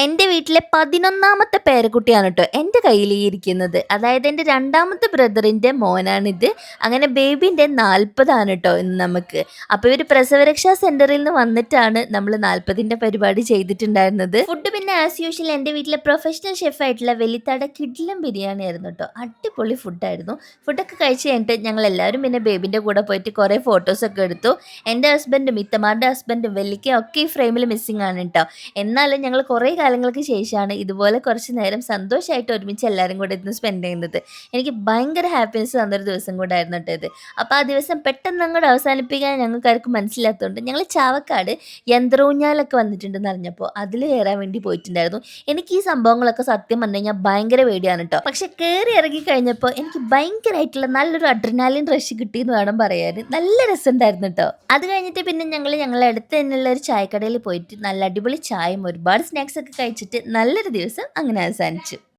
എൻ്റെ വീട്ടിലെ 11ാമത്തെ പേരക്കുട്ടിയാണ് ട്ടോ എൻ്റെ കയ്യിൽ ഈ ഇരിക്കുന്നത്. അതായത് എൻ്റെ 2ാമത്തെ ബ്രദറിൻ്റെ മോനാണിത്. അങ്ങനെ ബേബിൻ്റെ 40 ട്ടോ ഇന്ന് നമുക്ക്. അപ്പോൾ ഇവര് പ്രസവരക്ഷാ സെന്ററിൽ നിന്ന് വന്നിട്ടാണ് നമ്മൾ 40ന്റെ പരിപാടി ചെയ്തിട്ടുണ്ടായിരുന്നത്. ഫുഡ് പിന്നെ ആസ് യൂഷ്വൽ എൻ്റെ വീട്ടിലെ പ്രൊഫഷണൽ ഷെഫ് ആയിട്ടുള്ള വെലിത്താടെ കിടിലൻ ബിരിയാണി ആയിരുന്നു ട്ടോ. അടിപൊളി ഫുഡായിരുന്നു. ഫുഡൊക്കെ കഴിച്ച് കഴിഞ്ഞിട്ട് ഞങ്ങളെല്ലാവരും പിന്നെ ബേബിൻ്റെ കൂടെ പോയിട്ട് കുറേ ഫോട്ടോസൊക്കെ എടുത്തു. എൻ്റെ ഹസ്ബൻഡും ഇത്തമാരുടെ ഹസ്ബൻഡും വെല്ലിക്കയും ഒക്കെ ഈ ഫ്രെയിമിൽ മിസ്സിംഗ് ആണ് ട്ടോ. എന്നാലും ഞങ്ങൾ കുറേ കാലങ്ങൾക്ക് ശേഷമാണ് ഇതുപോലെ കുറച്ച് നേരം സന്തോഷമായിട്ട് ഒരുമിച്ച് എല്ലാവരും കൂടെ ഇരുന്ന് സ്പെൻഡ് ചെയ്യുന്നത്. എനിക്ക് ഭയങ്കര ഹാപ്പിനെസ് തന്നൊരു ദിവസം കൂടായിരുന്നു കേട്ടോ ഇത്. അപ്പോൾ ആ ദിവസം പെട്ടെന്ന് അങ്ങോട്ട് അവസാനിപ്പിക്കാൻ ഞങ്ങൾക്കാർക്കും മനസ്സിലാത്തതുകൊണ്ട് ഞങ്ങൾ ചാവക്കാട് യന്ത്രൂഞ്ഞാലൊക്കെ വന്നിട്ടുണ്ടെന്ന് അറിഞ്ഞപ്പോൾ അതിൽ കയറാൻ വേണ്ടി പോയിട്ടുണ്ടായിരുന്നു. എനിക്ക് ഈ സംഭവങ്ങളൊക്കെ സത്യം പറഞ്ഞു കഴിഞ്ഞാൽ ഭയങ്കര പേടിയാണ് കേട്ടോ. പക്ഷെ കയറി ഇറങ്ങി കഴിഞ്ഞപ്പോൾ എനിക്ക് ഭയങ്കരമായിട്ടുള്ള നല്ലൊരു അഡ്രിനാലിൻ റഷ് കിട്ടിയെന്ന് വേണം പറയാൻ. നല്ല രസമുണ്ടായിരുന്നു കേട്ടോ. അത് കഴിഞ്ഞിട്ട് പിന്നെ ഞങ്ങളുടെ അടുത്ത് തന്നെയുള്ള ഒരു ചായക്കടയിൽ പോയിട്ട് നല്ല അടിപൊളി ചായയും ഒരുപാട് സ്നാക്സ് ഒക്കെ കഴിച്ചിട്ട് നല്ലൊരു ദിവസം അങ്ങനെ അവസാനിച്ചു.